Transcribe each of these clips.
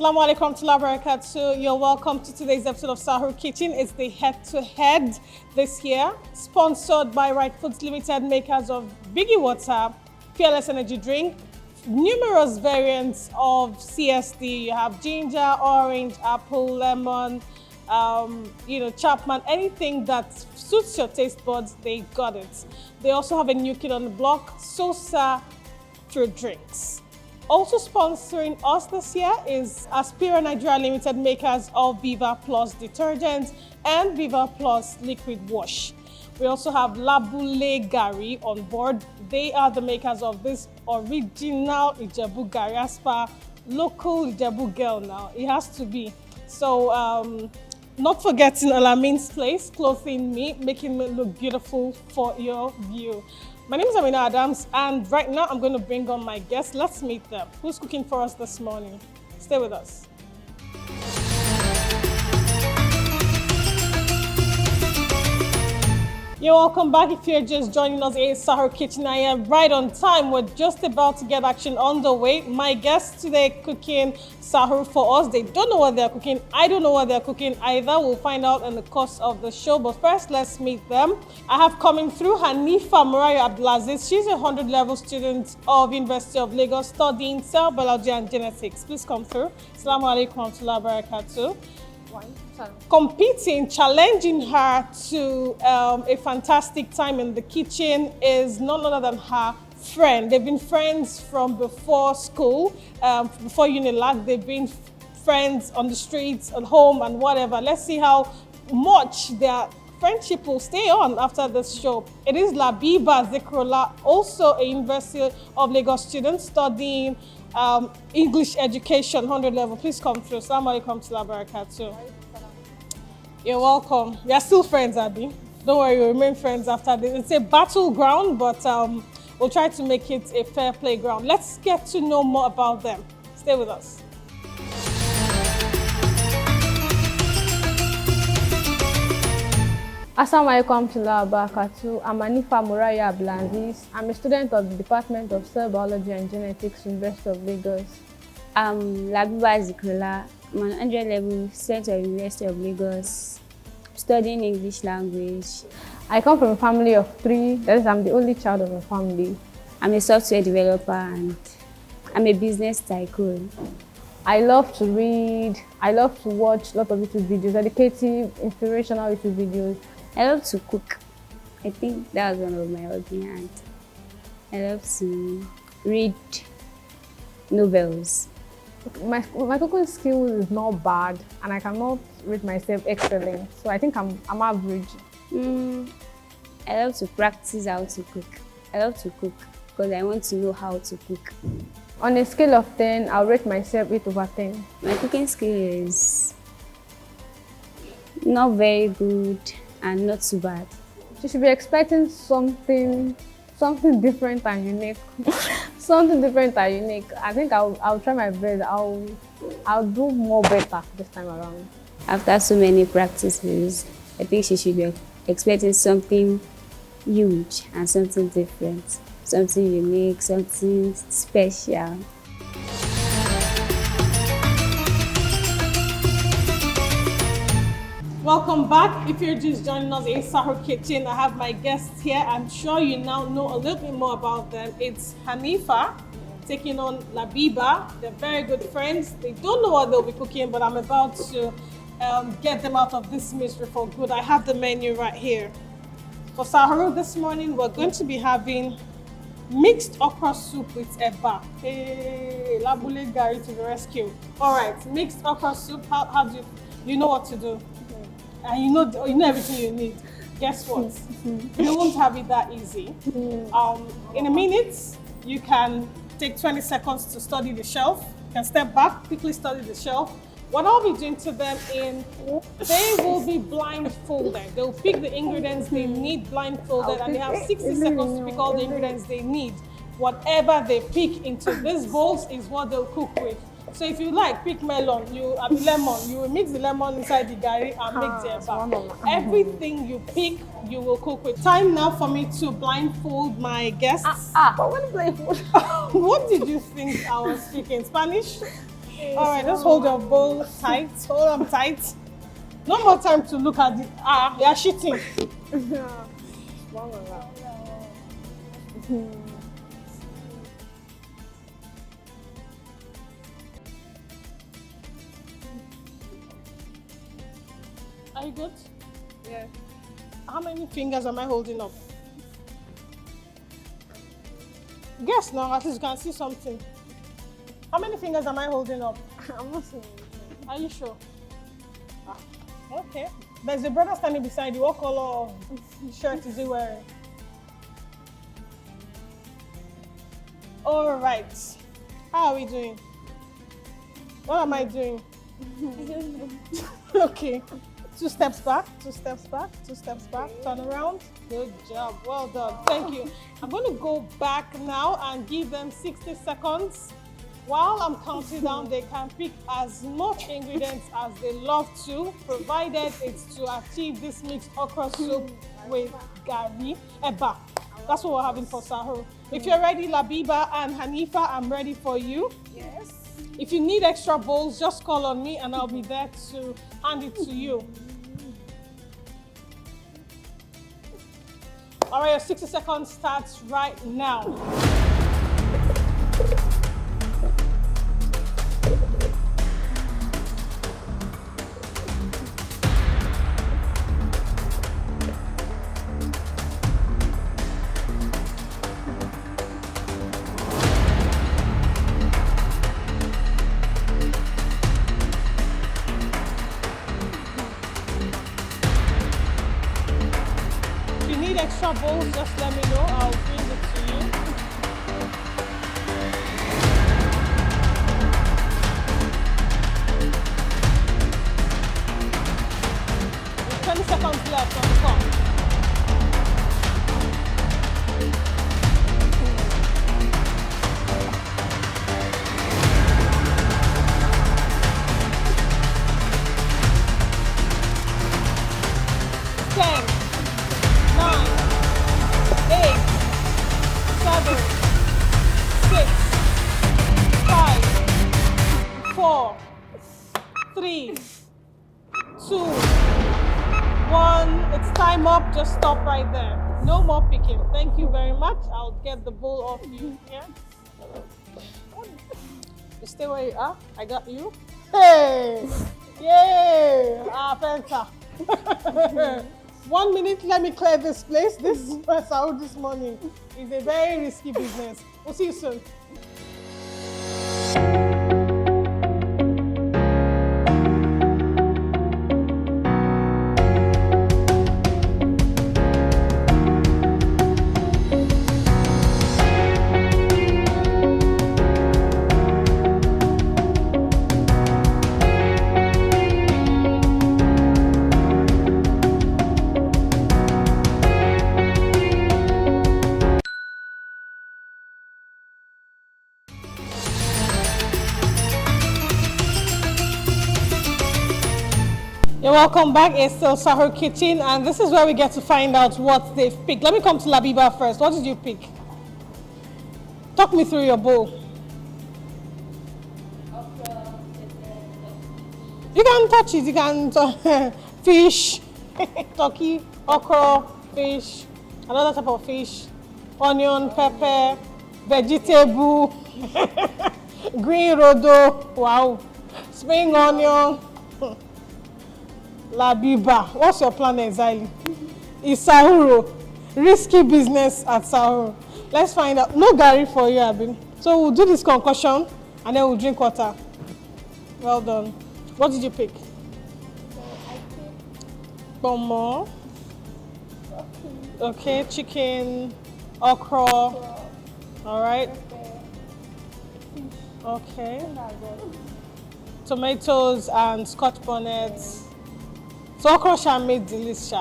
Assalamu alaikum wa barakatuh. You're welcome to today's episode of Sahur Kitchen. It's the head-to-head this year, sponsored by Right Foods Limited, makers of Biggie Water, Fearless Energy Drink, numerous variants of CSD. You have ginger, orange, apple, lemon, Chapman, anything that suits your taste buds, they got it. They also have a new kid on the block, Sosa Fruit Drinks. Also sponsoring us this year is Aspira Nigeria Limited, makers of Viva Plus detergent and Viva Plus liquid wash. We also have Labeebah Gari on board. They are the makers of this original Ijebu Gari, as per local Ijebu girl now. It has to be. So, not forgetting Alamin's Place, clothing me, making me look beautiful for your view. My name is Amina Adams, and right now I'm going to bring on my guests. Let's meet them. Who's cooking for us this morning? Stay with us. You're welcome back. If you're just joining us, it's Sahur Kitchen. I am right on time. We're just about to get action on the way. My guests today cooking Sahur for us. They don't know what they're cooking. I don't know what they're cooking either. We'll find out in the course of the show. But first, let's meet them. I have coming through Hanifah Abdulazeez. She's a 100-level student of University of Lagos studying cell biology and genetics. Please come through. Assalamu alaikum wa rahmatullahi wa barakatuh. Competing, challenging her to a fantastic time in the kitchen is none other than her friend. They've been friends from before school, before Unilag. They've been friends on the streets, at home, and whatever. Let's see how much their friendship will stay on after this show. It is Labeebah Dhikrullah, also a University of Lagos student studying English education, 100 level. Please come through. Assalamu alaikum wa barakatuh. You're welcome. We are still friends, Abby. Don't worry, we'll remain friends after this. It's a battleground, but we'll try to make it a fair playground. Let's get to know more about them. Stay with us. Assalamu alaikum wa barakatuh. I'm Hanifah Abdulazeez. I'm a student of the Department of Cell Biology and Genetics, University of Lagos. I'm Labeebah Dhikrullah. I'm an 100 level student of University of Lagos, studying English language. I come from a family of 3. That is, I'm the only child of a family. I'm a software developer and I'm a business tycoon. I love to read. I love to watch a lot of YouTube videos, educative, inspirational YouTube videos. I love to cook. I think that was one of my hobbies, and I love to read novels. My cooking skill is not bad, and I cannot rate myself excellent. So I think I'm average. I love to practice how to cook. I love to cook because I want to know how to cook. On a scale of 10, I'll rate myself 8/10. My cooking skill is not very good and not too bad. You should be expecting something different and unique. Something different and unique. I think I'll try my best. I'll do more better this time around. After so many practices, I think she should be expecting something huge and something different, something unique, something special. Welcome back. If you're just joining us in Sahur Kitchen, I have my guests here. I'm sure you now know a little bit more about them. It's Hanifah taking on Labeebah. They're very good friends. They don't know what they'll be cooking, but I'm about to get them out of this misery for good. I have the menu right here. For Sahur this morning, we're going to be having mixed okra soup with eba. Hey, Labeebah Gari to the rescue. All right, mixed okra soup. How do you know what to do? And you know everything you need. Guess what? You won't have it that easy. In a minute, you can take 20 seconds to study the shelf. You can step back, quickly study the shelf. What I'll be doing to them they will be blindfolded. They'll pick the ingredients they need blindfolded, and they have 60 seconds to pick all the ingredients they need. Whatever they pick into these bowls is what they'll cook with. So if you like, pick melon, lemon, you will mix the lemon inside the gari and make the eba. Everything you pick, you will cook with. Time now for me to blindfold my guests. But what blindfold? What did you think I was speaking? Spanish? All right, just hold your bowl tight. Hold them tight. No more time to look at the. You're shitting. Are you good? Yeah. How many fingers am I holding up? Guess now, at least you can see something. How many fingers am I holding up? I'm not seeing anything. Are you sure? Okay. There's a brother standing beside you. What color shirt is he wearing? All right. How are we doing? What am I doing? Okay. 2 steps back, 2 steps back, 2 steps back. Turn around. Good job. Well done. Thank you. I'm going to go back now and give them 60 seconds. While I'm counting down, they can pick as much ingredients as they love to, provided it's to achieve this mixed okra soup with gari, eba. That's what we're having for Sahur. If you're ready, Labeebah and Hanifah, I'm ready for you. Yes. If you need extra bowls, just call on me and I'll be there to hand it to you. All right, your 60 seconds starts right now. Extra bowls, just let me know. I'll bring it to you. There's 20 seconds left on the clock. Just stop right there. No more picking. Thank you very much. I'll get the bowl off you here. You stay where you are. I got you. Hey! Yay! Penta. 1 minute, let me clear this place. This Sahur this morning is a very risky business. We'll see you soon. You're welcome back. It's still Sahur Kitchen, and this is where we get to find out what they've picked. Let me come to Labeebah first. What did you pick? Talk me through your bowl. You can touch it. You can fish, turkey, okra, fish, another type of fish, onion, pepper, vegetable, green rodo, wow, spring onion. Labeebah, what's your plan exactly? It's Sahur, risky business at Sahur. Let's find out. No gari for you, Abin. So we'll do this concoction and then we'll drink water. Well done. What did you pick? I picked Bomo. Okay, chicken, okra. All right. Okay. Tomatoes and scotch bonnets. So okra shall make delicious.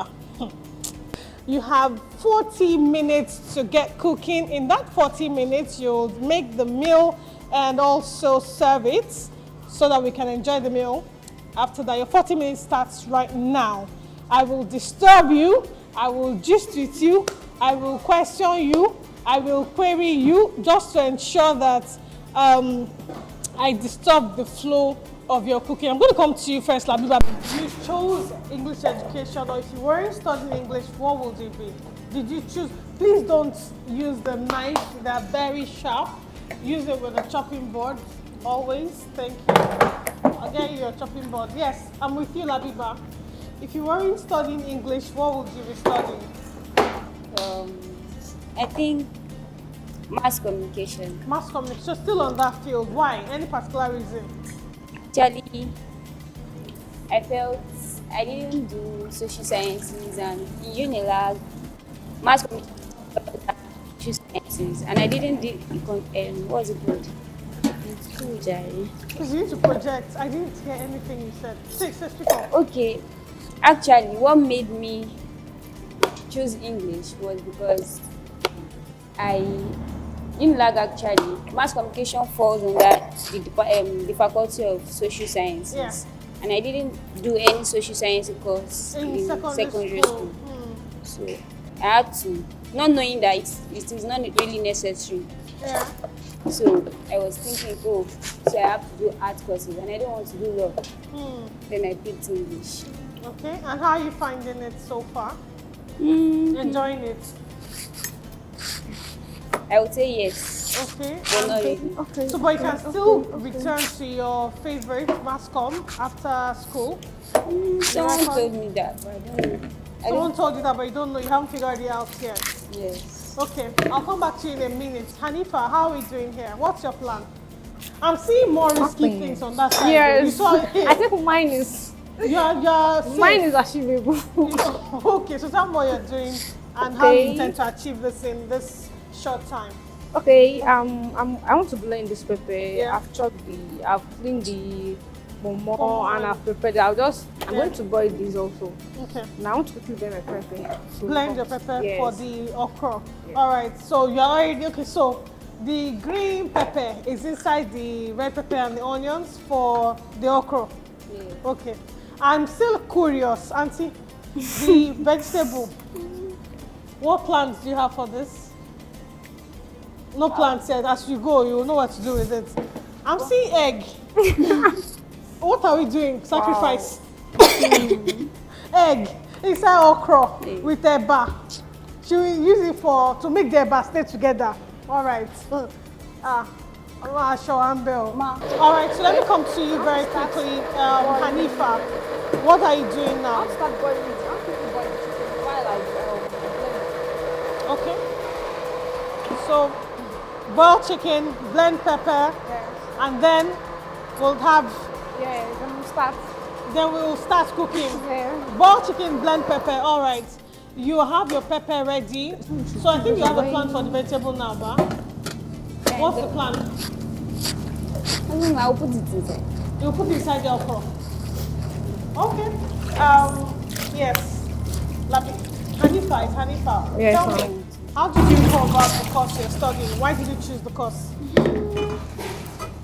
You have 40 minutes to get cooking. In that 40 minutes, you'll make the meal and also serve it so that we can enjoy the meal. After that, your 40 minutes starts right now. I will disturb you. I will gist with you. I will question you. I will query you just to ensure that I disturbed the flow of your cooking. I'm going to come to you first, Labeebah. You chose English education, or if you weren't studying English, what would it be? Did you choose? Please don't use the knife, they're very sharp. Use it with a chopping board, always. Thank you. I'll get you your chopping board. Yes, I'm with you, Labeebah. If you weren't studying English, what would you be studying? I think mass communication. Mass communication, still on that field. Why? Any particular reason? Actually, I felt I didn't do social sciences, and in Unilag, mass communication social sciences, and I didn't do what's it called? It's cool, Jerry. Because you need to project. I didn't hear anything you said. Speak up. Okay, actually, what made me choose English was because Unilag actually, mass communication falls under the faculty of social sciences. Yeah. And I didn't do any social science course in secondary school. So I had to, not knowing that it is not really necessary. Yeah. So I was thinking, oh, so I have to do art courses, and I don't want to do law. Then I picked English. Okay, and how are you finding it so far? Enjoying it? I would say yes. Okay. But not really. Okay. So, but you can still return to your favorite mass comm after school? Someone told me that, but I don't know. Someone told you that, but you don't know, you haven't figured it out yet? Yes. Okay, I'll come back to you in a minute. Hanifah, how are we doing here? What's your plan? I'm seeing more risky things on that side. Yes. You saw it. I think mine is. Mine is achievable. Okay, so tell me what you're doing and how you intend to achieve this in this short time. Okay, I want to blend this pepper. Yeah. I've cleaned the momo and I've prepared it. I'm going to boil this also. Okay. Now I want to quickly blend my pepper. Blend your pepper for the okra. Yes. All right, so you're already, okay, so the green pepper is inside the red pepper and the onions for the okra. Yeah. Okay. I'm still curious, Auntie, the vegetable. What plans do you have for this? No plans yet. As you go, you will know what to do with it. I'm seeing egg. What are we doing? Sacrifice. Wow. Egg inside okra with eba. She will use it to make the eba stay together. All right. All right, so let me come to you very quickly, Hanifah. What are you doing now? I'll start boiling it. I'll quickly boil the chicken while I Okay. So, boiled chicken, blend pepper, and then we'll have. Yeah, then we'll start. Then we'll start cooking. Yeah. Boiled chicken, blend pepper. All right. You have your pepper ready. So I think you have a plan for the vegetable now, ba? What's the plan? I'll put it inside. You'll put it inside the okra. Okay. Yes. Hanifah, it's Hanifah. Yes, tell me, how did you go about the course you're studying? Why did you choose the course?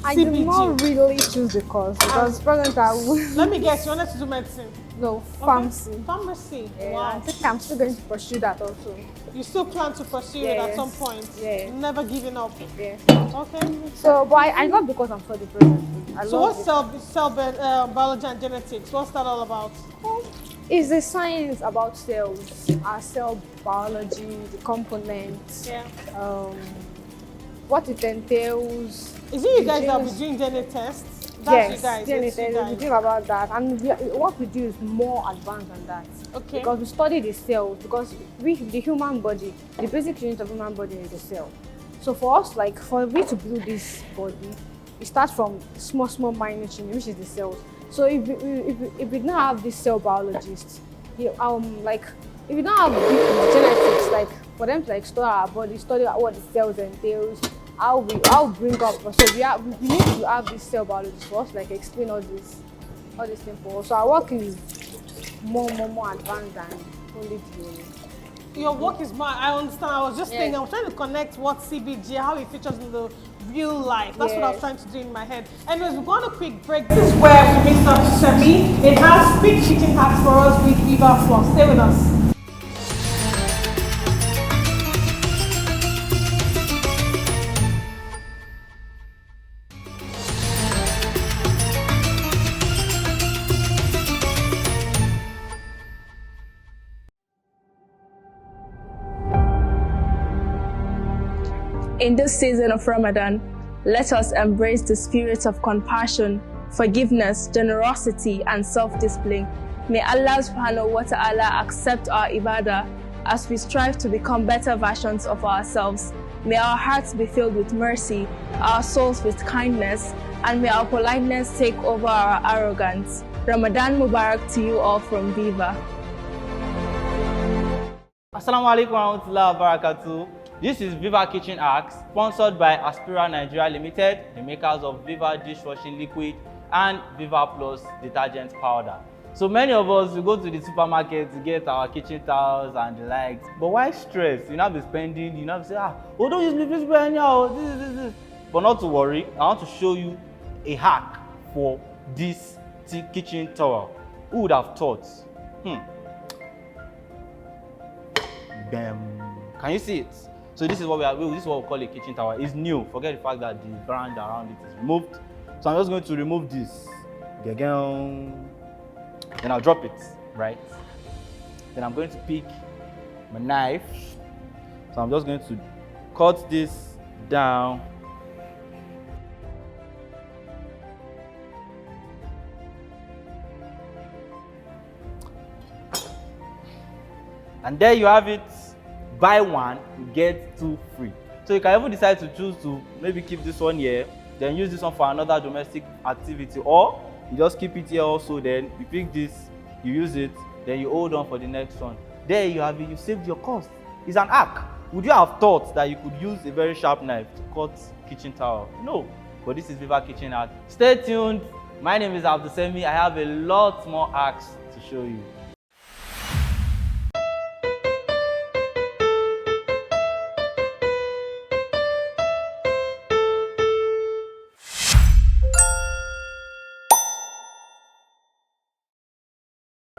I did not really choose the course because presently let me guess, you wanted to do medicine? No, pharmacy. Okay. Pharmacy. Yeah, wow. I think I'm still going to pursue that also. You still plan to pursue it at some point? Yeah. Never giving up? Yeah. Okay. So, but I love the course I'm studying presently. So what's cell biology and genetics? What's that all about? It's the science about cells, our cell biology, the components, what it entails. Is it you guys that will be doing DNA tests? That's you guys. Yes, we think about that, and what we do is more advanced than that. Okay. Because we study the cells, because the human body, the basic unit of human body is the cell. So for us, like for we to build this body, it starts from small minute unit, which is the cells. So if we don't have these cell biologists, if we don't have genetics, like for them to study our body, study what the cells entails, I'll bring up. So we need to have this cell biologists for us, explain all these things for us. So our work is more advanced than only the. Your work is more. I understand. I was just thinking. I was trying to connect what CBG, how it features in the real life. That's what I was trying to do in my head. Anyways, we're going on a quick break. This is where we mix up Semi. It has Meat Kitchen Hacks for us with Viva Flour. Stay with us. In this season of Ramadan, let us embrace the spirit of compassion, forgiveness, generosity, and self-discipline. May Allah subhanahu wa ta'ala accept our ibadah as we strive to become better versions of ourselves. May our hearts be filled with mercy, our souls with kindness, and may our politeness take over our arrogance. Ramadan Mubarak to you all from Viva. Assalamu alaikum warahmatullahi wabarakatuh. This is Viva Kitchen Hacks, sponsored by Aspira Nigeria Limited, the makers of Viva dishwashing liquid and Viva Plus detergent powder. So many of us, we go to the supermarket to get our kitchen towels and the likes. But why stress? You not be spending, you not be say, oh, don't use this anyhow, this. But not to worry, I want to show you a hack for this kitchen towel. Who would have thought? Bam. Can you see it? So this is what we call a kitchen towel. It's new. Forget the fact that the brand around it is removed. So I'm just going to remove this. Then I'll drop it, right? Then I'm going to pick my knife. So I'm just going to cut this down. And there you have it. Buy one, you get two free. So you can even decide to choose to maybe keep this one here, then use this one for another domestic activity, or you just keep it here also, then you pick this, you use it, then you hold on for the next one. There you have it, you saved your cost. It's an hack. Would you have thought that you could use a very sharp knife to cut kitchen towel? No, but this is Viva Kitchen Hack. Stay tuned. My name is Abdulazeez. I have a lot more hacks to show you.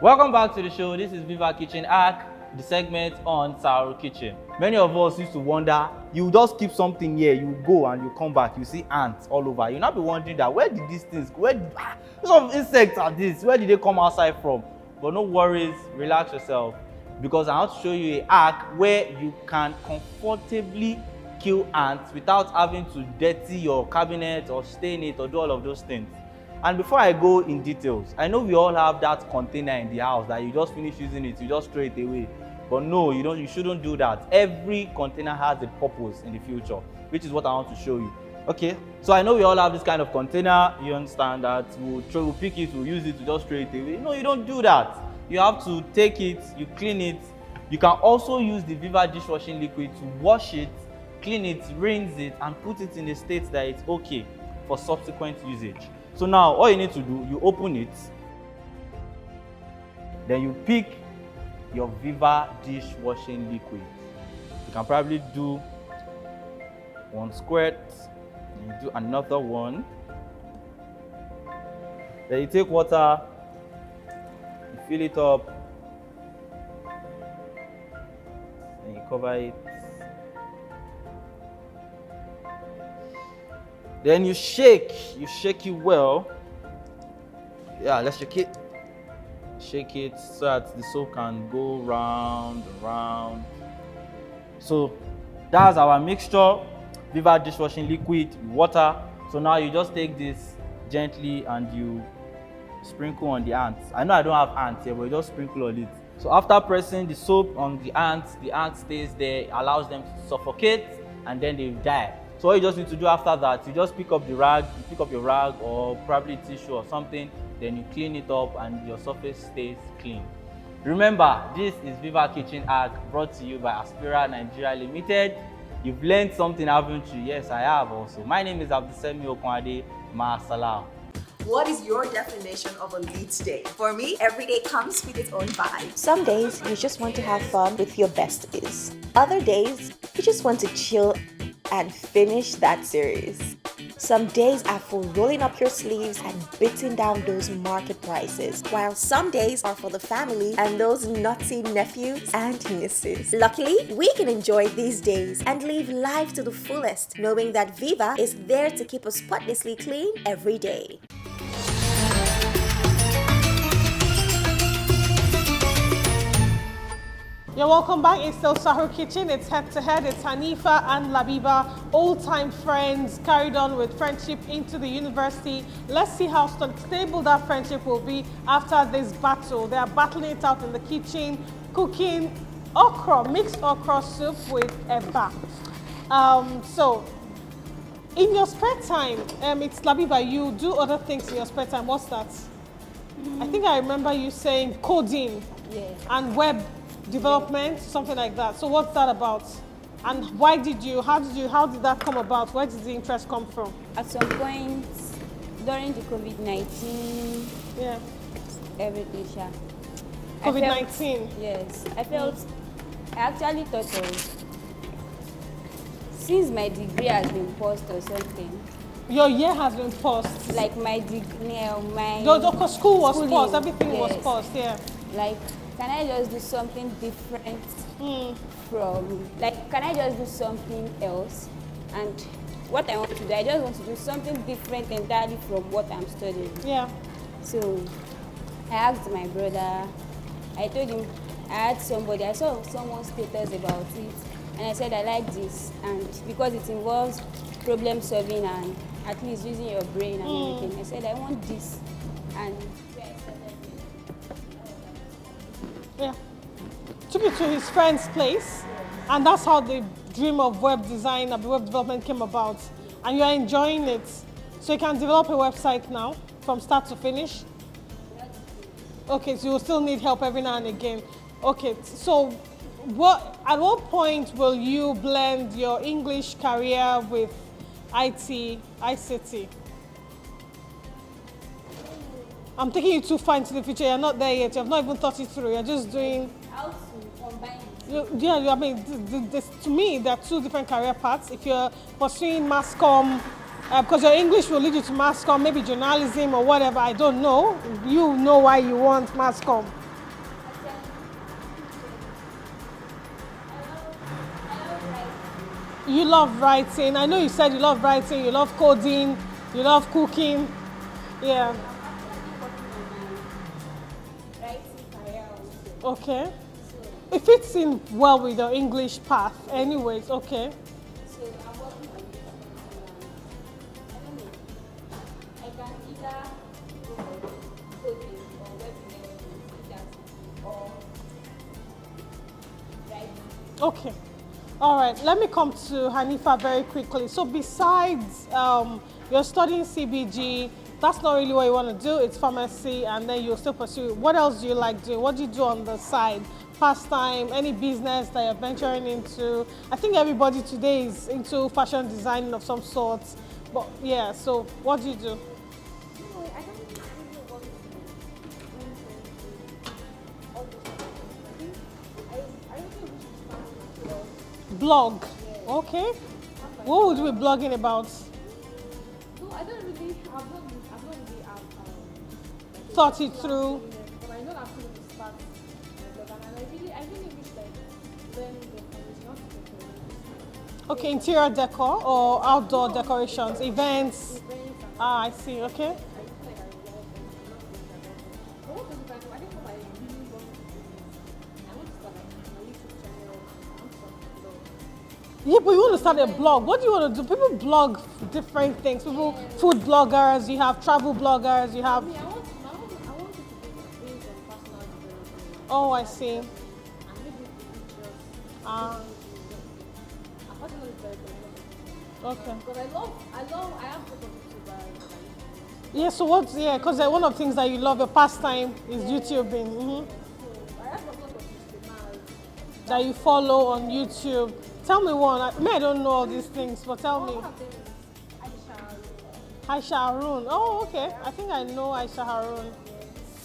Welcome back to the show. This is Viva Kitchen Hack, the segment on Sahur Kitchen. Many of us used to wonder, you just keep something here, you go and you come back, you see ants all over. You'll not be wondering that, where did these things, what sort of insects are these? Where did they come outside from? But no worries, relax yourself, because I want to show you a hack where you can comfortably kill ants without having to dirty your cabinet or stain it or do all of those things. And before I go in details, I know we all have that container in the house that you just finish using it, you just throw it away. But no, you shouldn't do that. Every container has a purpose in the future, which is what I want to show you. Okay, so I know we all have this kind of container. You understand that we'll pick it, we'll use it to just throw it away. No, you don't do that. You have to take it, you clean it. You can also use the Viva dishwashing liquid to wash it, clean it, rinse it, and put it in a state that it's okay for subsequent usage. So now all you need to do, you open it, then you pick your Viva dishwashing liquid. You can probably do one squirt, then you do another one. Then you take water, you fill it up, then you cover it. Then you shake it well. Yeah, let's shake it. Shake it so that the soap can go round and round. So that's our mixture, Viva dishwashing liquid with water. So now you just take this gently and you sprinkle on the ants. I know I don't have ants here, but you just sprinkle on it. So after pressing the soap on the ant stays there, allows them to suffocate, and then they die. So all you just need to do after that, you just pick up the rag, you pick up your rag or probably tissue or something, then you clean it up and your surface stays clean. Remember, this is Viva Kitchen Hack, brought to you by Aspira Nigeria Limited. You've learned something, haven't you? Yes, I have also. My name is Abdulazeez. Ma salam. What is your definition of a lit day? For me, every day comes with its own vibe. Some days you just want to have fun with your besties. Other days you just want to chill and finish that series. Some days are for rolling up your sleeves and beating down those market prices, while some days are for the family and those naughty nephews and nieces. Luckily, we can enjoy these days and live life to the fullest, knowing that Viva is there to keep us spotlessly clean every day. You're welcome back. It's still Sahur Kitchen. It's head to head. It's Hanifah and Labeebah, old-time friends, carried on with friendship into the university. Let's see how stable that friendship will be after this battle. They are battling it out in the kitchen, cooking mixed okro soup with eba. So, in your spare time, it's Labeebah, you do other things in your spare time. What's that? I think I remember you saying coding and web development, something like that. So what's that about? And how did that come about? Where did the interest come from? At some point during the COVID-19, everything, COVID-19? Yes, I actually thought of, since my degree has been paused or something. Your year has been paused? Like my degree, school was paused, everything was paused, Like, can I just do something different can I just do something else? And what I want to do, I just want to do something different entirely from what I'm studying. Yeah. So I asked my brother, I told him I saw someone's status about it, and I said I like this, and because it involves problem solving and at least using your brain and everything, I said I want this, and took it to his friend's place, and that's how the dream of web design and web development came about. And you're enjoying it, so you can develop a website now from start to finish. Okay, so you'll still need help every now and again. Okay, so at what point will you blend your English career with ICT? I'm taking you too far into the future. You're not there yet. You've not even thought it through. You're just doing. How to combine it? Yeah, I mean, to me, there are two different career paths. If you're pursuing mass comm, because your English will lead you to mass comm, maybe journalism or whatever. I don't know. You know why you want mass comm. You love writing. I know you said you love writing. You love coding. You love cooking. Yeah. Okay. It fits in well with your English path anyways, okay. So I'm working on it. I don't know. I can either go for coding or web development or writing. Okay. All right. Let me come to Hanifah very quickly. So besides you're studying CBG, that's not really what you want to do. It's pharmacy, and then you'll still pursue it. What else do you like doing? What do you do on the side? Pastime, any business that you're venturing into? I think everybody today is into fashion designing of some sort. But yeah, so what do you do? Blog. Okay. What would you be blogging about? I don't really, I've not really thought it through. But I know that I'm going to start my blog, and I really wish like learn the information. Okay, interior decor or outdoor decorations, events. I see. Okay. Yeah, but you want to start a blog. What do you want to do? People blog different things. People, food bloggers, you have travel bloggers, you have... I want it to be based on personal development. Oh, I see. And maybe pictures. Personal development. Okay. Because I have a lot of YouTubers. Yeah, so what's, because one of the things that you love, your pastime is YouTubing. So I have a lot of YouTubers that you follow on YouTube. Tell me one. I don't know all these things, but tell me. One of them is Aisha Harun. Oh, okay. I think I know Aisha Harun.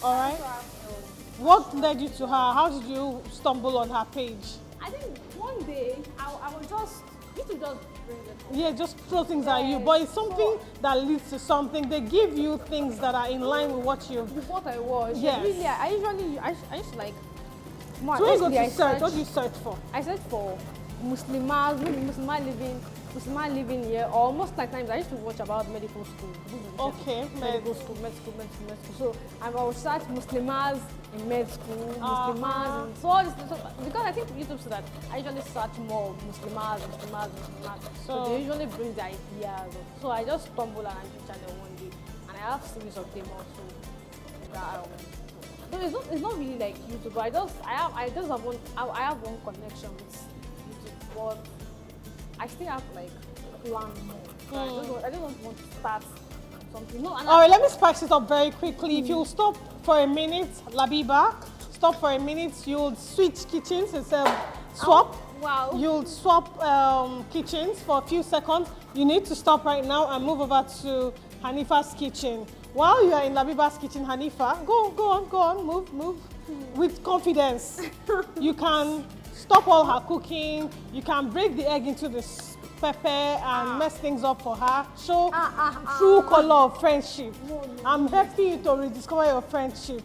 All right. What led you to her? How did you stumble on her page? I think one day I will just bring it. Yeah, just throw things at you. But it's something that leads to something. They give you things that are in line with what you... With what I watch. Yes. Really, I used to like... So when you go to search, what do you search for? I search for Muslimas, maybe Muslim living Muslims living here, or most like times I used to watch about medical school. Okay, medical school. So I will search Muslims in med school, Muslims in so all this. So, because I think YouTube said that I usually search more Muslims. So they usually bring the ideas. So I just stumbled on YouTube channel one day, and I have series of them also. So it's not really like YouTube. But I have one connection with YouTube, but I still have like plan more. So I just want to start something. No, all right, let me spice it up very quickly. If you'll stop for a minute, Labeebah, stop for a minute. You'll switch kitchens instead of swap. Wow. You'll swap kitchens for a few seconds. You need to stop right now and move over to Hanifah's kitchen. While you are in Labeebah's kitchen, Hanifah, go on, move with confidence. You can stop all her cooking. You can break the egg into the pepper and mess things up for her. Show true color of friendship. I'm helping you to rediscover your friendship.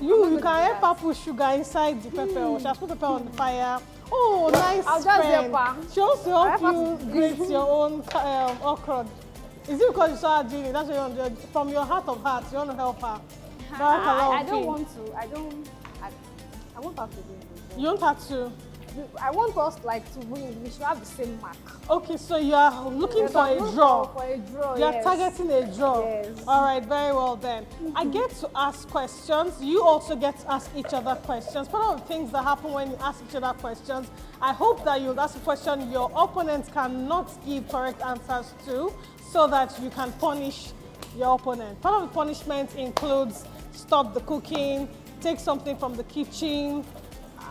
You can help her put sugar inside the pepper, or she has put pepper on the fire. Oh, nice friend. She also help you grate your own okra. Is it because you saw her doing it? That's what you want to do. From your heart of hearts, you want to help her. I don't want to. I want her to do it. You want her to? I want us like to win. We should have the same mark. Okay, so you are looking for a draw. For a draw, You are targeting a draw. Yes. All right, very well then. I get to ask questions. You also get to ask each other questions. Part of the things that happen when you ask each other questions, I hope that you'll ask a question your opponent cannot give correct answers to, so that you can punish your opponent. Part of the punishment includes stop the cooking, take something from the kitchen,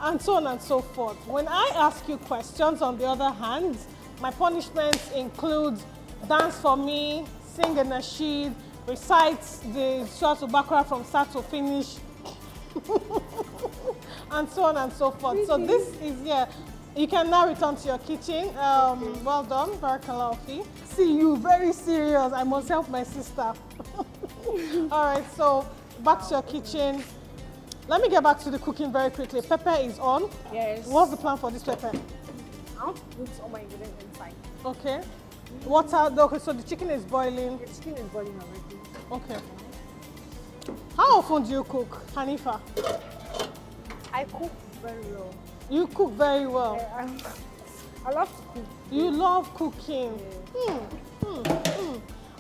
and so on and so forth. When I ask you questions, on the other hand, my punishments include dance for me, sing a nasheed, recite the Surah Al-Baqarah from start to finish, and so on and so forth. So this is, you can now return to your kitchen. Well done, Barakallahu fi. See, you very serious. I must help my sister. All right, so back to your kitchen. Let me get back to the cooking very quickly. Pepper is on. Yes. What's the plan for this pepper? I want to put all my ingredients inside. Okay. Water. Okay, so the chicken is boiling. The chicken is boiling already. Okay. How often do you cook, Hanifah? I cook very well. You cook very well. I love to cook. You love cooking.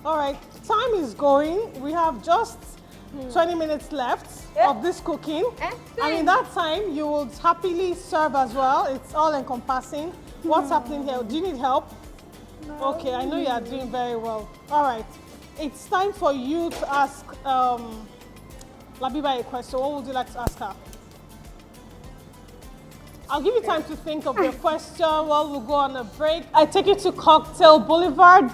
All right, time is going. We have just 20 minutes left of this cooking. And in that time, you would happily serve as well. It's all encompassing. What's happening here? Do you need help? No. Okay, I know you are doing very well. All right, it's time for you to ask Labeebah a question. What would you like to ask her? I'll give you time to think of your question while we go on a break. I take you to Cocktail Boulevard,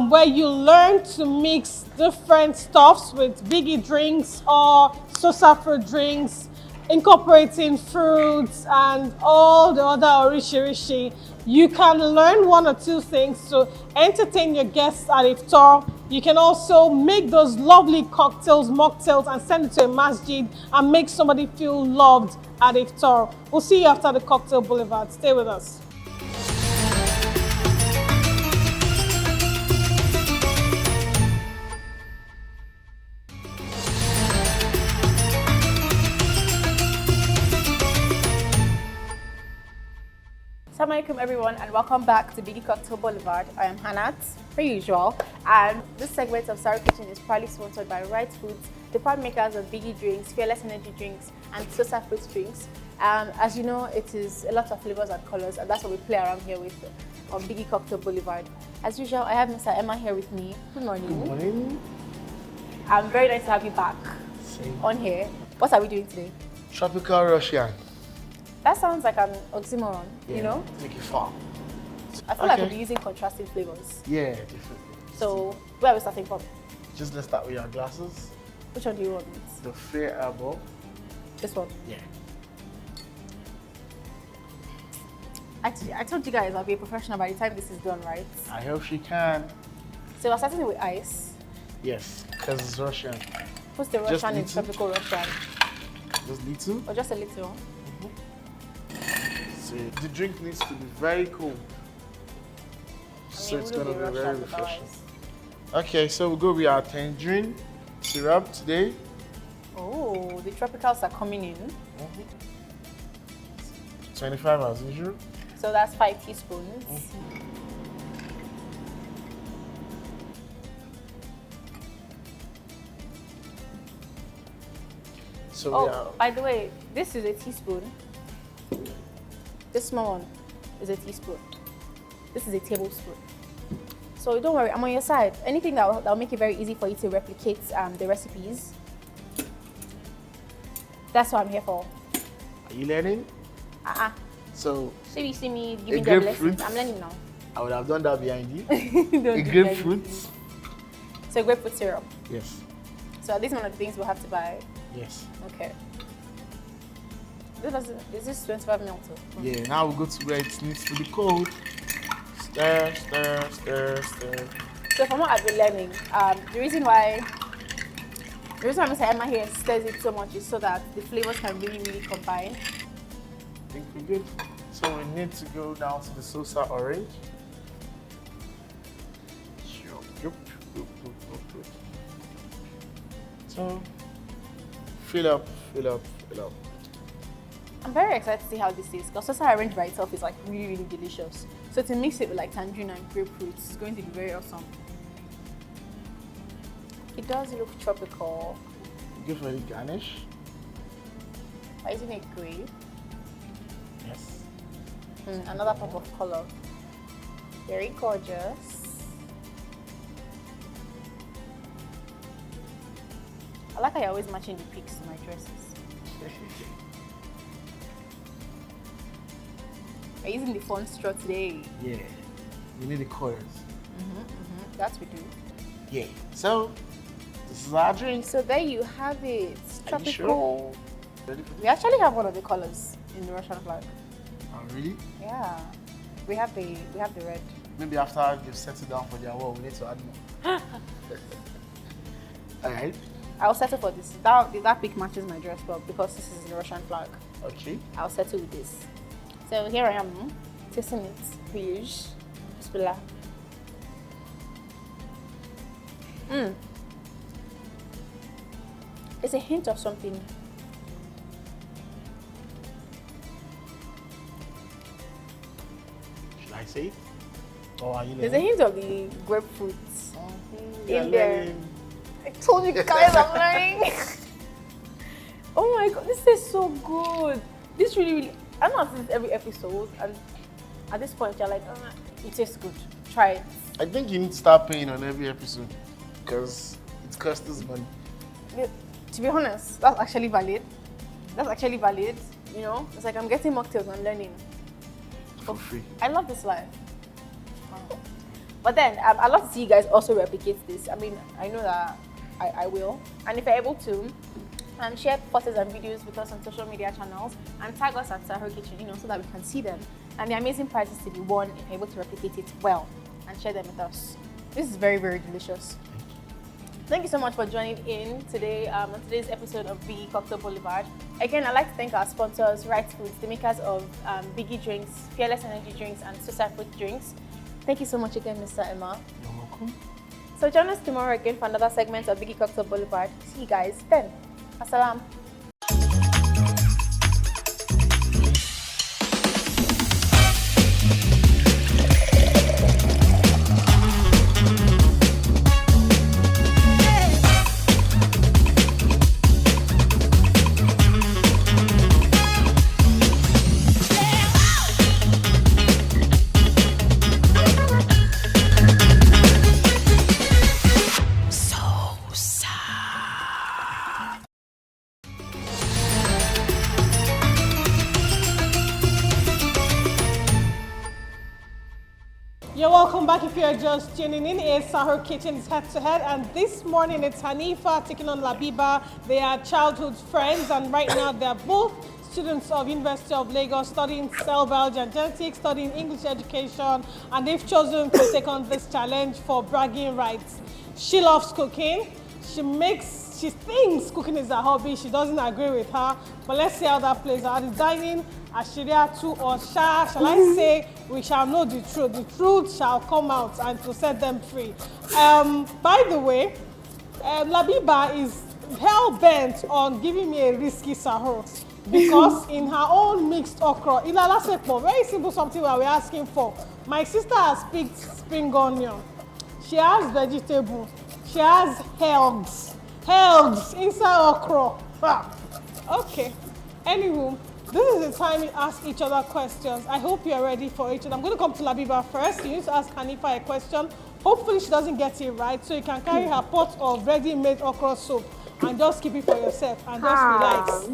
where you learn to mix different stuffs with biggie drinks or sosa fruit drinks, incorporating fruits and all the other orishi. You can learn one or two things to entertain your guests at iftar. You can also make those lovely cocktails, mocktails, and send it to a masjid and make somebody feel loved at iftar. We'll see you after the Cocktail Boulevard. Stay with us. Assalamu alaikum everyone, and welcome back to Viva Cocktail Boulevard. I am Hanat, per usual, and this segment of Sahur Kitchen is proudly sponsored by Right Foods, the proud makers of biggie drinks, fearless energy drinks, and sosa fruit drinks. As you know, it is a lot of flavors and colors, and that's what we play around here with on Viva Cocktail Boulevard. As usual, I have Mr. Emma here with me. Good morning. Good morning. I'm very nice to have you back on here. What are we doing today? Tropical Russian. That sounds like an oxymoron, you know? Make it far. I feel like we'll be using contrasting flavors. Yeah, definitely. So, where are we starting from? Just let's start with your glasses. Which one do you want? The fair elbow. This one? Yeah. Actually, I told you guys I'll be a professional by the time this is done, right? I hope she can. So we're starting with ice. Yes, because it's Russian. What's the Just Russian in little? tropical Russian? Just little. Or just a little? So the drink needs to be very cold. So it's going to be rushed very out refreshing. otherwise. Okay, so we'll go with our tangerine syrup today. Oh, the tropicals are coming in. 25 as usual. So that's 5 teaspoons. So we Oh, are, by the way, this is a teaspoon. This small one is a teaspoon. This is a tablespoon. So don't worry, I'm on your side. Anything that'll make it very easy for you to replicate the recipes. That's what I'm here for. are you learning? So So you see me giving A them grapefruit? lessons. I'm learning now. I would have done that behind you. Don't A do grapefruit. that. So grapefruit syrup. Yes. So these are one of the things we'll have to buy. Yes. Okay. Is this 25 ml too? Yeah, now we go to where it needs to be cold. Stir, stir, stir, stir. So from what I've been learning, the reason why Mr. Emma here stirs it so much is so that the flavors can really, really combine. I think we're good. So we need to go down to the salsa orange. So fill up, fill up, fill up. I'm very excited to see how this tastes because salsa orange by itself is like really, really delicious. So to mix it with like tangerine and grapefruit is going to be very awesome. It does look tropical. Go for the garnish. Isn't it great? Yes. Another pop of color. Very gorgeous. I like how you're always matching the pics to my dresses. Are you using the font straw today? Yeah. We need the colors. That we do. Yeah. So this is our drink. So there you have it. Are you Tropical. sure? Ready for this? We actually have one of the colors in the Russian flag. Oh, really? Yeah. We have the red. Maybe after they've settled down for their war, we need to add more. All right. I'll settle for this. That pic matches my dress well because this is the Russian flag. Okay. I'll settle with this. So here I am, tasting it. Please. Bismillah. It's a hint of something. Should I say it? Or are you There's a learning? hint of the grapefruit You're in there. learning. I told you guys I'm learning. Oh my god, this is so good. This really, I don't know if this is every episode, and at this point you're like, it tastes good. Try it. I think you need to start paying on every episode because it costs us money. Yeah, to be honest, that's actually valid. That's actually valid. You know, it's like I'm getting mocktails and learning. For free. I love this life. But then I'd love to see you guys also replicate this. I mean, I know that I will. And if you're able to, share photos and videos with us on social media channels and tag us at Sahur Kitchen, you know, so that we can see them. And the amazing prizes to be won if you're able to replicate it well and share them with us. This is very, very delicious. Thank you so much for joining in today on today's episode of Viva Cocktail Boulevard. Again, I'd like to thank our sponsors, Right Foods, the makers of Biggie drinks, Fearless Energy drinks, and Susa Fruit drinks. Thank you so much again, Mr. Emma. You're welcome. So join us tomorrow again for another segment of Biggie Cocktail Boulevard. See you guys then. Assalam. You're welcome back if you're just tuning in. It's Sahur Kitchen's Head to Head, and this morning it's Hanifah taking on Labeebah. They are childhood friends, and right now they're both students of University of Lagos studying cell biology and genetics, studying English education, and they've chosen to take on this challenge for bragging rights. She loves cooking. she thinks cooking is her hobby. She doesn't agree with her. But let's see how that plays out. Is dining Ashiria too or shall I say we shall know the truth. The truth shall come out and to set them free. By the way, Labeebah is hell-bent on giving me a risky sahur because in her own mixed okra, very simple something that we're asking for. My sister has picked spring onion. She has vegetable. She has herbs inside okra. Ah, okay. Anywho, this is the time we ask each other questions. I hope you're ready for each other. I'm going to come to Labeebah first. You need to ask Hanifah a question. Hopefully she doesn't get it right, so you can carry her pot of ready-made okra soup and just keep it for yourself and just relax.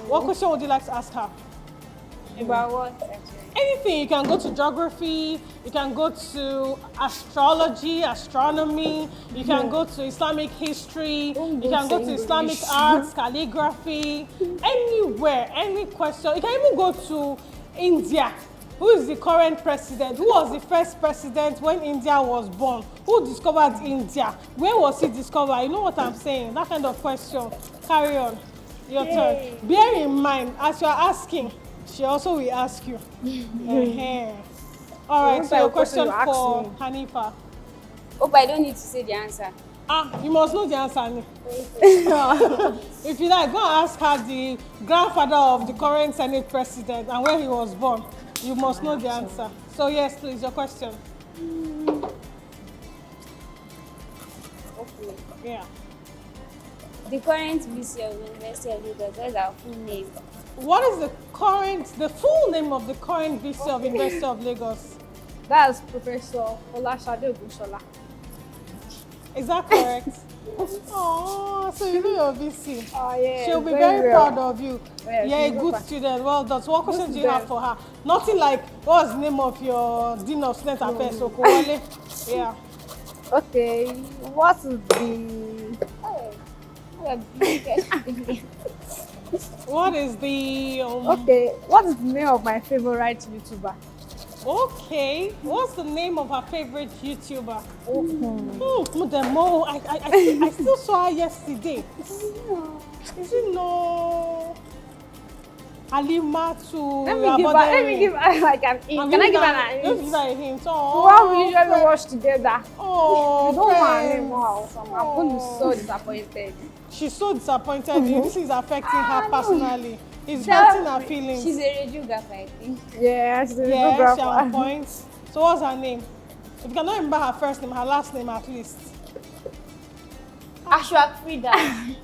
What question would you like to ask her? About what, actually? Anything. You can go to geography, you can go to astrology, astronomy, you can go to Islamic history, you can go to Islamic arts, calligraphy, anywhere, any question. You can even go to India. Who is the current president? Who was the first president when India was born? Who discovered India? Where was he discovered? You know what I'm saying? That kind of question. Carry on. Your turn. Bear in mind, as you're asking, she also will ask you. All right, so your question for Hanifah. Hope I don't need to say the answer. You must know the answer. If you like, go and ask her the grandfather of the current Senate president and where he was born. You must know the answer. So yes, please, your question. Okay. Yeah. The current VC of University of Lagos, what is our full name? What is the full name of the current VC of University of Lagos? That's Professor Olashade Ogunsola. Is that correct? Oh, so you know your VC. Oh, yeah. She'll be very proud of you. Yeah, You're a good student. Well done. So what questions do you have for her? Nothing like, what's the name of your Dean of Student Affairs? Okowale? Yeah. Okay. What is the... What is the... Okay. What is the name of my favorite YouTuber? Okay. What's the name of her favorite YouTuber? I still saw her yesterday. Is it no? Alima to... Let me give her like an hint. Can I give her an hint? Let's give her a hint. What we usually watch together. Oh, you don't want her name. I'm going to be so disappointed. She's so disappointed. This is affecting her personally. It's hurting her feelings. She's a radiographer, I think. Yeah, she's a radiographer. She's on points. So what's her name? If you cannot remember her first name, her last name at least. Ashwak Frida.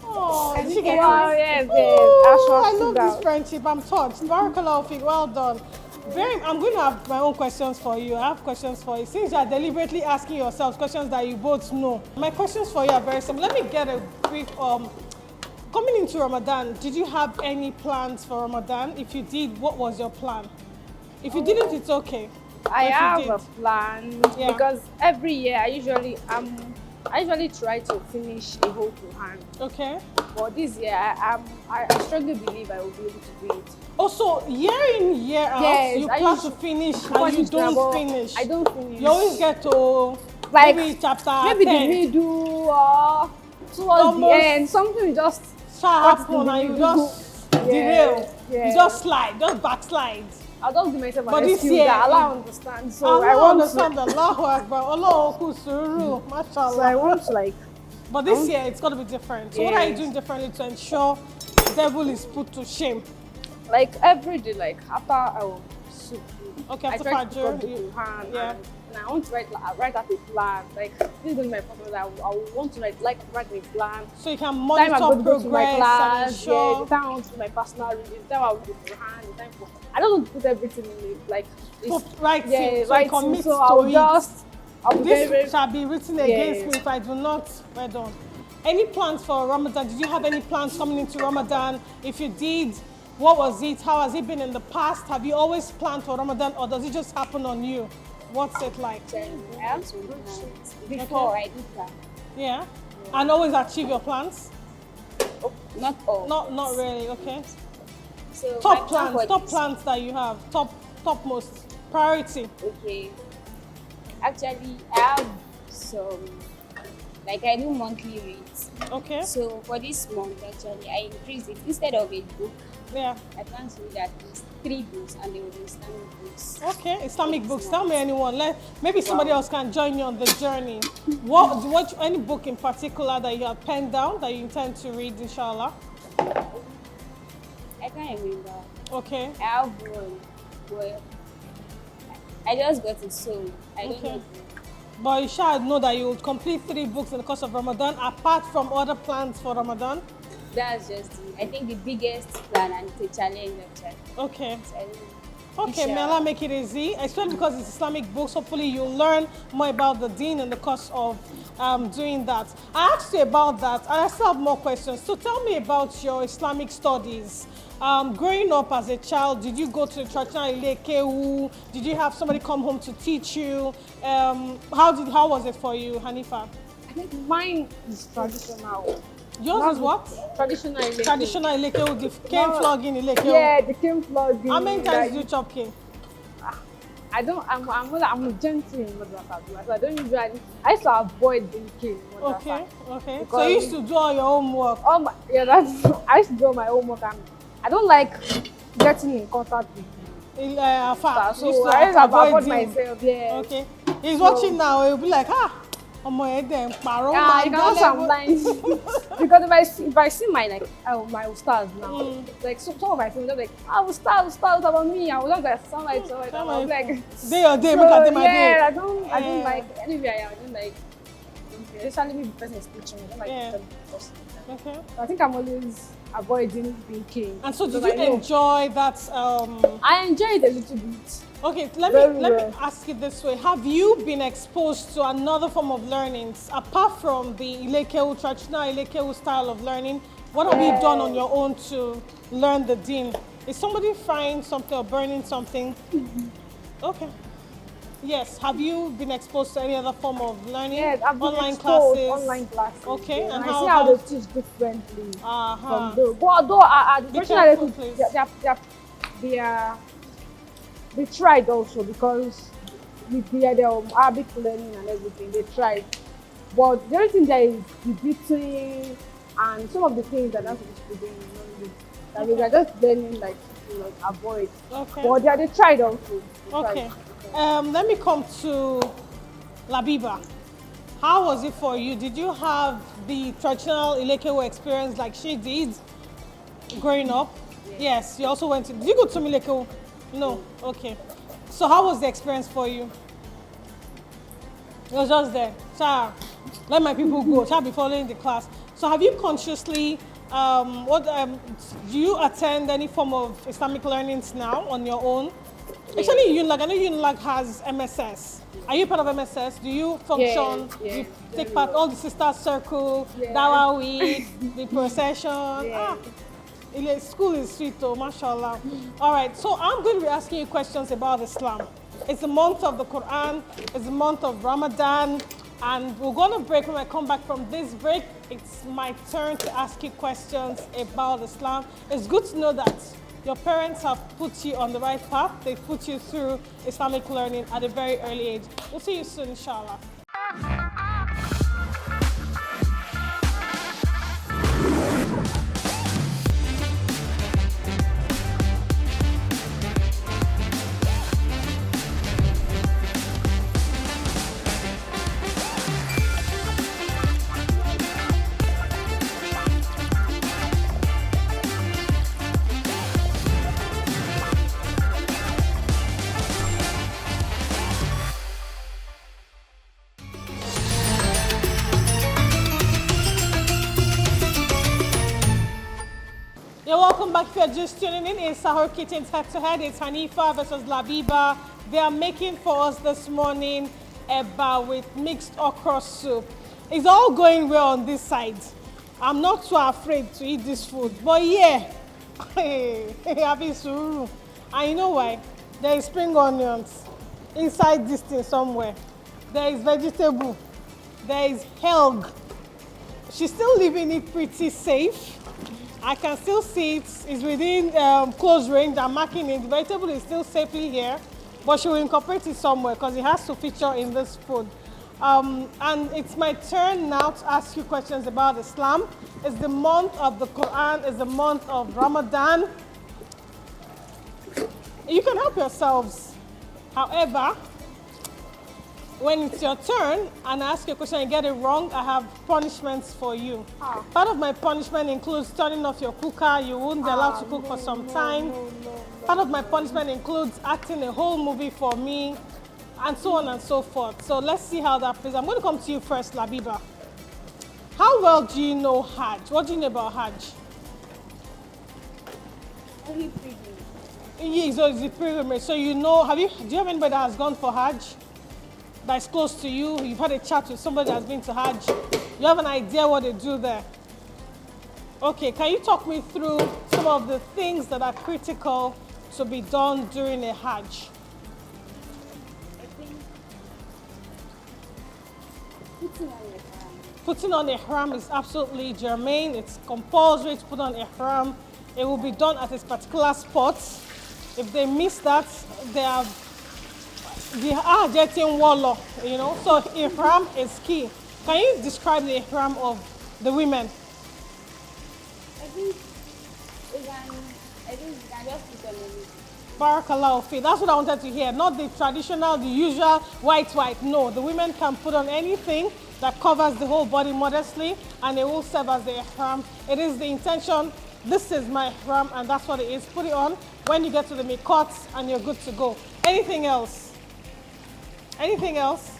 Oh, did she get wow, it? yes, I love this friendship. I'm touched. Barakallahu, well done. I'm going to have my own questions for you. I have questions for you. Since you are deliberately asking yourselves questions that you both know, my questions for you are very simple. Let me get a quick coming into Ramadan, did you have any plans for Ramadan? If you did, what was your plan? If you didn't, it's okay. I have a plan because every year I usually try to finish a whole Quran. Okay. But this year I strongly believe I will be able to do it. Also, year in, year out, you plan to finish and you don't finish. I don't finish. You always get to maybe chapter 10. The middle or towards the end. Something just happen and you just derail. Yeah. You just slide, just backslide. I'll just give myself but an excuse that Allah understands. So I want to understand Allahu Akbar. Allahu Kusuru. Mashallah. So I want to But this year it's got to be different. So what are you doing differently to ensure the devil is put to shame? Like every day, like after soup. Okay, after I try to pick up the Fajr. Quran and I want to write up a plan. Like this is my purpose. I want to write a plan. So you can monitor progress and ensure. The time I want to do my personal reading, the time I want to do Quran, the time for. I don't want to put everything in it. Like commit so I'll to just. This shall be written against me if I do not. Well done. Any plans for Ramadan? Did you have any plans coming into Ramadan? If you did, what was it? How has it been in the past? Have you always planned for Ramadan or does it just happen on you? What's it like? I have some plans before I do plan. Yeah? And always achieve your plans? Oh, not all. Not really, okay. So top plans that you have, topmost priority. Okay. Actually, I have some Like I do monthly rates. Okay. So for this month, actually, I increased it. Instead of a book, Yeah. I plan to read at least 3 books, and they will be Islamic books. Okay, Islamic books. Tell me anyone. Maybe somebody else can join you on the journey. What any book in particular that you have penned down that you intend to read, inshallah? I can't remember. Okay. I have one, but I just got it, so I don't know. But you shall know that you will complete 3 books in the course of Ramadan, apart from other plans for Ramadan. That's just it. I think the biggest plan, and it's a challenge actually. Okay. So I don't know. Okay, may Allah make it easy, especially because it's Islamic books. Hopefully you'll learn more about the deen in the course of doing that. I asked you about that, and I still have more questions. So tell me about your Islamic studies. Growing up as a child, did you go to the traditional Ilekeu? Did you have somebody come home to teach you? How was it for you, Hanifah? I think mine is traditional. Yours is what? Traditional Ilekeu. Traditional Ilekeu, the cane flogging Ilekeu. Yeah, the cane flogging. How many times do you chop cane? I'm gentle in madrasa, so I don't usually. I used to avoid doing cane in madrasa. Okay. So you used to do all your homework. I used to do my homework, and I don't like getting in contact with So I used to avoid myself. Yeah. Okay. He's watching now. He'll be like, you can also sometimes because if I see my my ustaz now, like some of my friends are like, ustaz about me. I was not like sound like so. I'm like day or day, look at my day. Yeah, I don't like anywhere. I don't like. Especially me, the person is teaching me. I don't like them. Okay. I think I'm always avoiding being king. And so, did you enjoy that? I enjoyed it a little bit. Okay, let me ask it this way. Have you been exposed to another form of learnings apart from the Ilekeu, traditional Ilekeu style of learning? What have you done on your own to learn the deen? Is somebody frying something or burning something? Okay. Yes. Have you been exposed to any other form of learning? Yes, I've been online exposed classes. Online classes. Okay, yeah. and I see how they teach differently from those. But although they tried also, because with their Arabic learning and everything, they tried. But the only thing there is the beating and some of the things that are supposed to be doing. That we are just learning to avoid. Okay. But they tried also. Okay. Let me come to Labeebah. How was it for you? Did you have the traditional Ilekeu experience like she did growing up? Yes. You also went to. Did you go to Ilekeu? No. Okay. So how was the experience for you? It was just there. Let my people go. Shall be following the class. So have you consciously? Do you attend any form of Islamic learnings now on your own? Actually, UNILAG, I know UNILAG has MSS. Are you part of MSS? Do you function? Yeah, you take part all the sister circle, Dawa week, the procession? School is sweet though, mashallah. All right, so I'm going to be asking you questions about Islam. It's the month of the Quran, it's the month of Ramadan, and we're going to break. When I come back from this break, it's my turn to ask you questions about Islam. It's good to know that your parents have put you on the right path. They've put you through Islamic learning at a very early age. We'll see you soon, inshallah. Welcome back. If you're just tuning in, it's Sahur Kitchen's head-to-head. It's Hanifah versus Labeebah. They are making for us this morning eba with mixed okra soup. It's all going well on this side. I'm not too afraid to eat this food, but yeah, happy suru. And you know why? There is spring onions inside this thing somewhere. There is vegetable. There is helg. She's still leaving it pretty safe. I can still see it's within close range. I'm marking it. The vegetable is still safely here, but she will incorporate it somewhere because it has to feature in this food. And it's my turn now to ask you questions about Islam. It's the month of the Quran, it's the month of Ramadan. You can help yourselves. However, when it's your turn and I ask you a question and you get it wrong, I have punishments for you. Part of my punishment includes turning off your cooker. You won't be allowed to cook for some time. Part of my punishment includes acting a whole movie for me, and so on and so forth. So let's see how that plays. I'm going to come to you first, Labeebah. How well do you know Hajj? What do you know about Hajj? Only pilgrimage. Yeah, so it's a pilgrimage. So you know, do you have anybody that has gone for Hajj? That is close to you? You've had a chat with somebody that has been to Hajj? You have an idea what they do there? Okay, can you talk me through some of the things that are critical to be done during a Hajj? Putting on ihram is absolutely germane. It's compulsory to put on ihram. It will be done at a particular spot. If they miss that, they are getting wallow, you know. So ihram is key. Can you describe the ihram of the women? I think you can just put on anything. Barakallahu fi. That's what I wanted to hear. Not the traditional, the usual white. No, the women can put on anything that covers the whole body modestly, and it will serve as the ihram. It is the intention. This is my ihram, and that's what it is. Put it on when you get to the miqat, and you're good to go. Anything else? Anything else?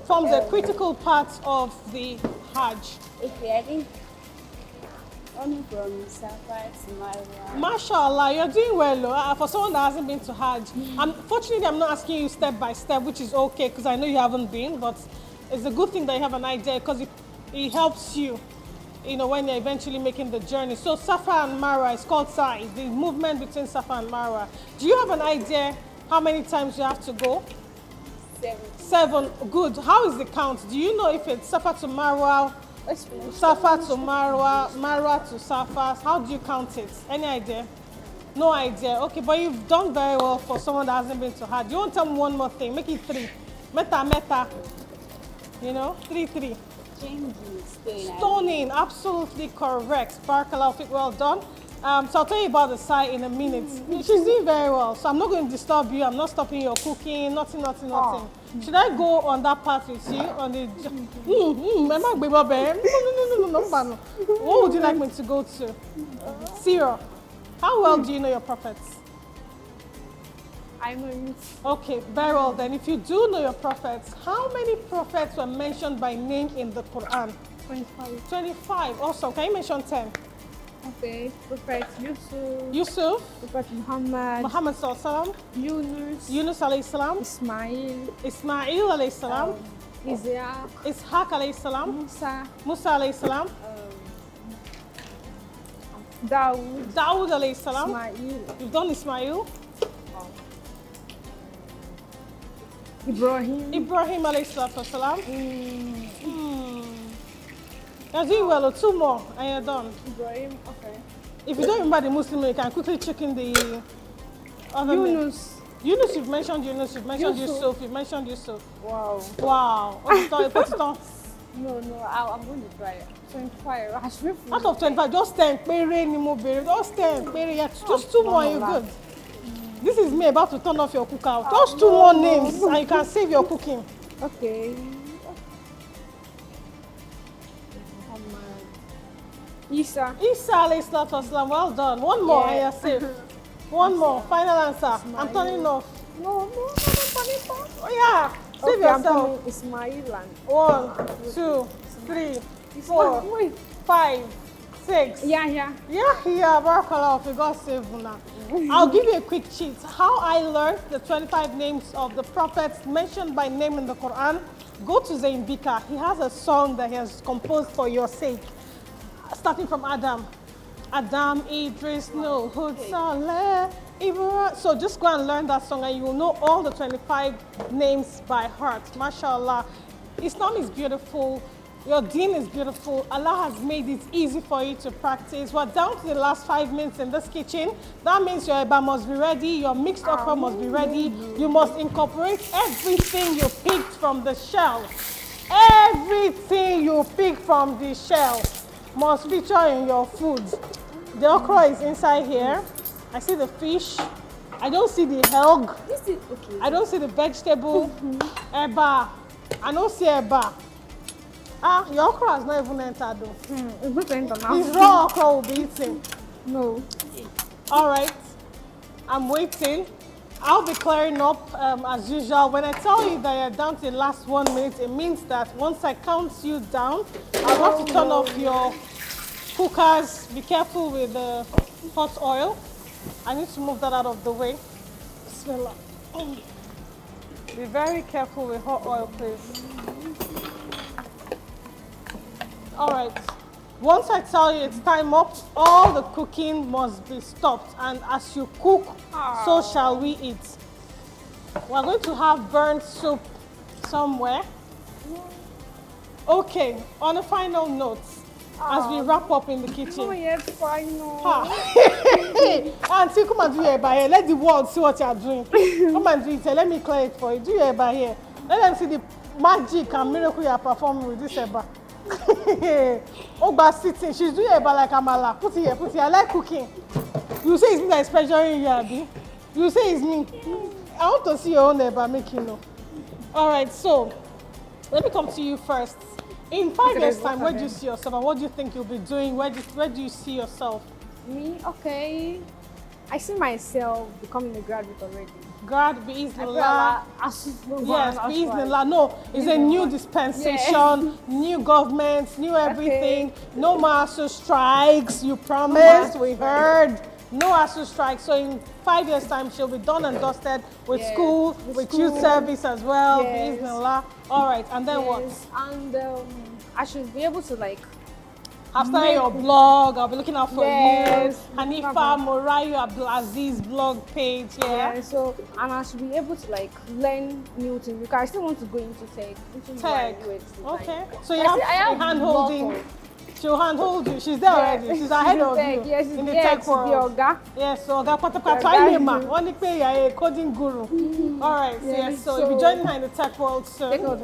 Forms a critical part of the Hajj. Okay, I think only from Safar to Marwa. Mashallah, you're doing well. For someone that hasn't been to Hajj, unfortunately, I'm not asking you step by step, which is okay, because I know you haven't been, but it's a good thing that you have an idea, because it helps you, you know, when you're eventually making the journey. So Safa and Marwa is called Sa'i, the movement between Safa and Marwa. Do you have an idea how many times you have to go? 7. Good. How is the count? Do you know if it's Safa to Marwa, Safa to Marwa, Marwa to Safa? How do you count it? Any idea? No idea. Okay, but you've done very well for someone that hasn't been to Hajj. You want to tell me one more thing? Make it 3. Meta. You know, 3. Stoning, absolutely correct. Barakallahu, well done. So I'll tell you about the side in a minute. She's doing very well, so I'm not going to disturb you. I'm not stopping your cooking, nothing. Should I go on that part with you? On the no. What would you like me to go to? Sarah, how well do you know your prophets? I know you. Okay, very well then. If you do know your prophets, how many prophets were mentioned by name in the Quran? 25. 25. Awesome. Can you mention 10? Okay. Prophet Yusuf. Prophet Muhammad. Muhammad sallallahu Yunus alayhi salam. Ismail alayhi salam. Ishaq alayhi salam. Musa alayhi salam. Dawood alayhi salam. You've done Ismail. Ibrahim alayhi salatu wasalam. You're doing well. 2 more and you're done. Ibrahim, okay. If you don't remember the Muslim, you can quickly check in the other Yunus. Yunus, you've mentioned Yunus, you've mentioned Yusuf, you've mentioned Yusuf. Wow. Okay, put it on. No, I'm going to try it. 25. Out of 25, just 10. Just 10. Just 2 more, you're good. This is me about to turn off your cooker. Just 2 more names and you can save your cooking. Okay. Isa alayhi salatu wasalam. Well done. 1 more and you're safe. 1 more. Final answer. I'm turning off. No, Oh yeah. Save yourself. Ismail. 1, 2, 3, 4, 5, 6. Yeah. Barakallah, for God's sake, now. I'll give you a quick cheat. How I learned the 25 names of the prophets mentioned by name in the Quran. Go to Zayn Bika. He has a song that he has composed for your sake. Starting from Adam, Idris, Nuh, Hud, Saleh, Ibrahim. So just go and learn that song and you will know all the 25 names by heart. MashaAllah. Islam is beautiful. Your deen is beautiful. Allah has made it easy for you to practice. We're down to the last 5 minutes in this kitchen. That means your eba must be ready, your mixed okra must be ready. You must incorporate everything you picked from the shell. Everything you pick from the shell must feature in your food. The okra is inside here. I see the fish. I don't see the hog. This is okay. I don't see the vegetable. Eba. I don't see eba. Ah, your okra has not even entered though. It's not enter now. This raw okra will be eaten. No. All right. I'm waiting. I'll be clearing up as usual. When I tell you that you're down to the last 1 minute, it means that once I count you down, I'll have to turn off your cookers. Be careful with the hot oil. I need to move that out of the way. Bismillah. Be very careful with hot oil, please. All right. Once I tell you it's time up, all the cooking must be stopped. And as you cook, so shall we eat. We're going to have burnt soup somewhere. Okay, on a final note, as we wrap up in the kitchen. Oh, yes, final. Auntie, come and do your eba here. Let the world see what you are doing. Come and do it here. Let me clear it for you. Do your eba here. Let them see the magic and miracle you are performing with this eba. Ogba sitting. She's doing eba like Amala. Put it here, put it here. I like cooking. You say it's me that is pressuring you, Abi. You say it's me. I want to see your own eba, make you know. All right, so let me come to you first. In 5 years' time, where do you see yourself and what do you think you'll be doing? Where do you see yourself? Me? Okay. I see myself becoming a graduate already. God, Bismillah. Yes, Bismillah. No, it's a new dispensation, yes. New government, new everything. Okay. No more ASU strikes, you promised, we heard. No ASU strikes. So in 5 years' time, she'll be done and dusted with school, with youth service as well. Yes. Bismillah. All right, and then what? And I should be able to like after your blog, I'll be looking out for you. Hanifah, Morayo, Abdulazeez blog page. Yeah. So, and I should be able to like learn new things because I still want to go into tech. Okay. So you have hand holding. She'll handhold you. She's there already. She's ahead of you in the tech world. Yes, so one a coding guru. All right. Yes. So you'll be joining her in the tech world soon.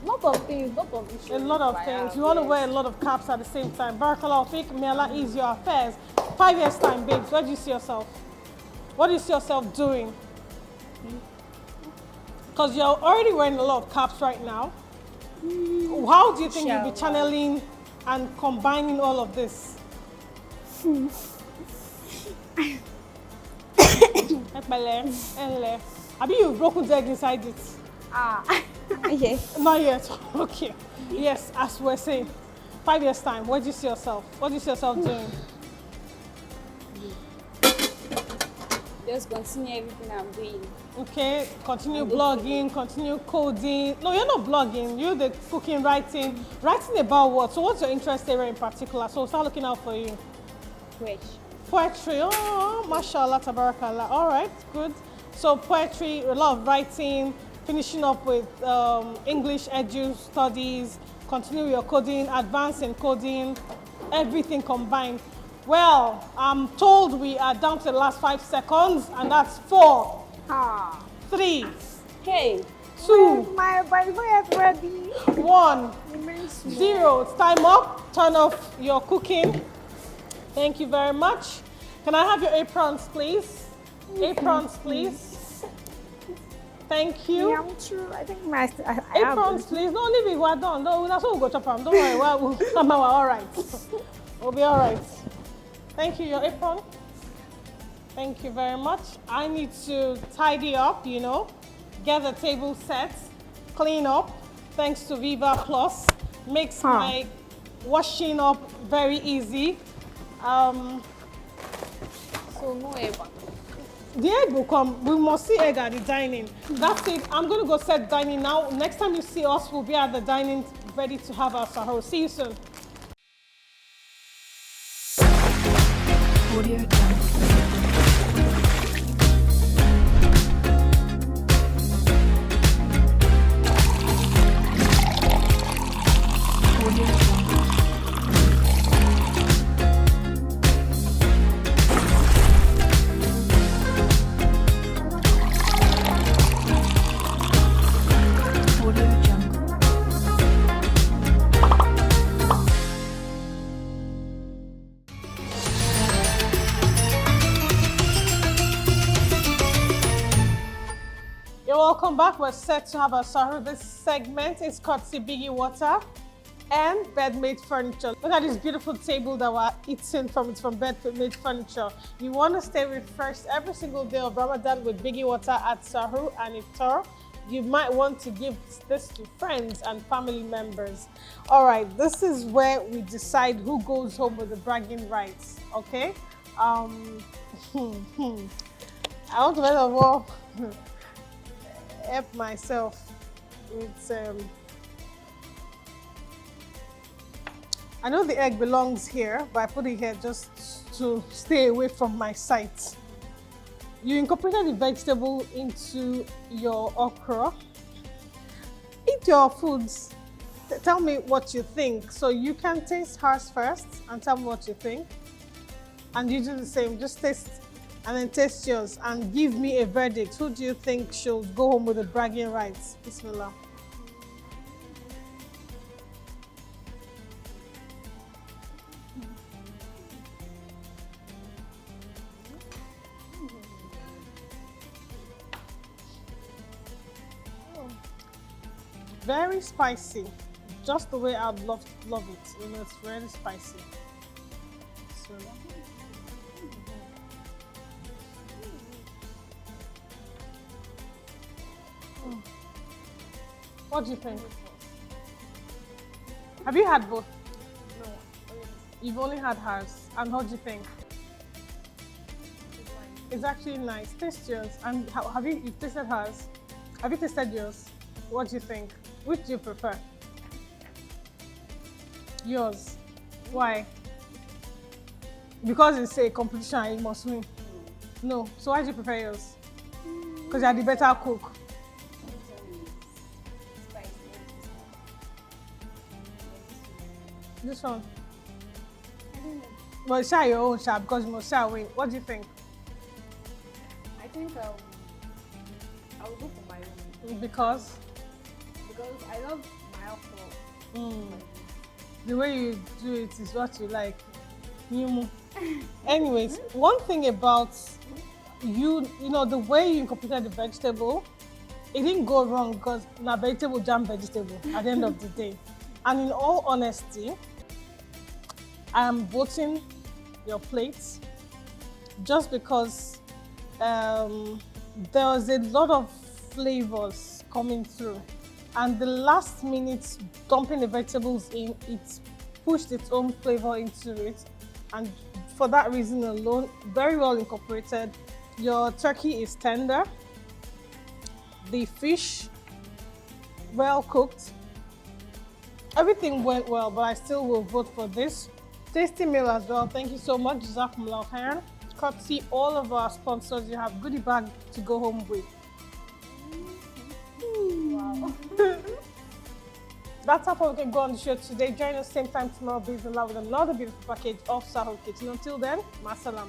Lot of things, lot of issues. A lot of things. You want to wear a lot of caps at the same time. Barakallahu Fik, may Allah ease your affairs. 5 years time, babes, where do you see yourself? What do you see yourself doing? Because you're already wearing a lot of caps right now. How do you think you'll be channeling and combining all of this? Have you broken the egg inside it? Yes. Not yet. Okay. Yes, as we're saying, 5 years time, where do you see yourself? What do you see yourself doing? Just continue everything I'm doing. Okay, continue blogging, continue coding. No, you're not blogging. You're the cooking, writing. Writing about what? So what's your interest area in particular? So we'll start looking out for you. Poetry. Oh, mashallah, tabarakallah. All right, good. So poetry, a lot of writing, finishing up with English edu studies, continue your coding, advance in coding, everything combined. Well, I'm told we are down to the last 5 seconds, and that's 4, 3, 2, my Bible is ready. 1, 0. It's time up. Turn off your cooking. Thank you very much. Can I have your aprons, please? Aprons, please. Thank you. Yeah, I'm true. I think my aprons, please. No, leave it. We're done. No, that's what we'll go to. Don't worry. We're all right. We'll be all right. Thank you. Your apron. Thank you very much. I need to tidy up, you know, get the table set, clean up. Thanks to Viva Plus, makes my washing up very easy. So no egg. The egg will come. We must see egg at the dining. That's it. I'm going to go set dining now. Next time you see us, we'll be at the dining ready to have our sahur. See you soon. Audio Welcome back. We're set to have our sahur. This segment is courtesy Biggie Water and Bed-Made Furniture. Look at this beautiful table that we're eating from. It's from Bed-Made Furniture. You want to stay refreshed every single day of Ramadan with Biggie Water at Sahur and Iftar. You might want to give this to friends and family members. All right, this is where we decide who goes home with the bragging rights, okay? I want to first of all help myself with I know the egg belongs here, but I put it here just to stay away from my sight. You incorporated the vegetable into your okra. Eat your foods. Tell me what you think. So you can taste hers first and tell me what you think. And you do the same. Just taste and then taste yours and give me a verdict. Who do you think should go home with the bragging rights? Bismillah. Very spicy, just the way I'd love it. You know, it's really spicy. So, what do you think? Have you had both? No. You've only had hers. And how do you think? It's actually nice. Taste yours. And you've tasted hers? Have you tasted yours? What do you think? Which do you prefer? Yours. Why? Because it's a competition and you must win. No. So why do you prefer yours? Because you're the better cook. This one. Well, share your own share because you must share win. What do you think? I think I will go for my own. Because I love my okra. The way you do it is what you like. Anyways, one thing about you know, the way you incorporated the vegetable, it didn't go wrong because na vegetable jam vegetable at the end of the day. And in all honesty, I am voting your plate just because there was a lot of flavors coming through. And the last minute dumping the vegetables in, it pushed its own flavor into it. And for that reason alone, very well incorporated. Your turkey is tender. The fish, well cooked. Everything went well, but I still will vote for this. Tasty meal as well. Thank you so much. Jazakumullah khairan. Courtesy all of our sponsors, you have goodie bag to go home with. Wow. That's how we can go on the show today. Join us same time tomorrow, with another beautiful package of Sahur Kitchen. Until then, masalam.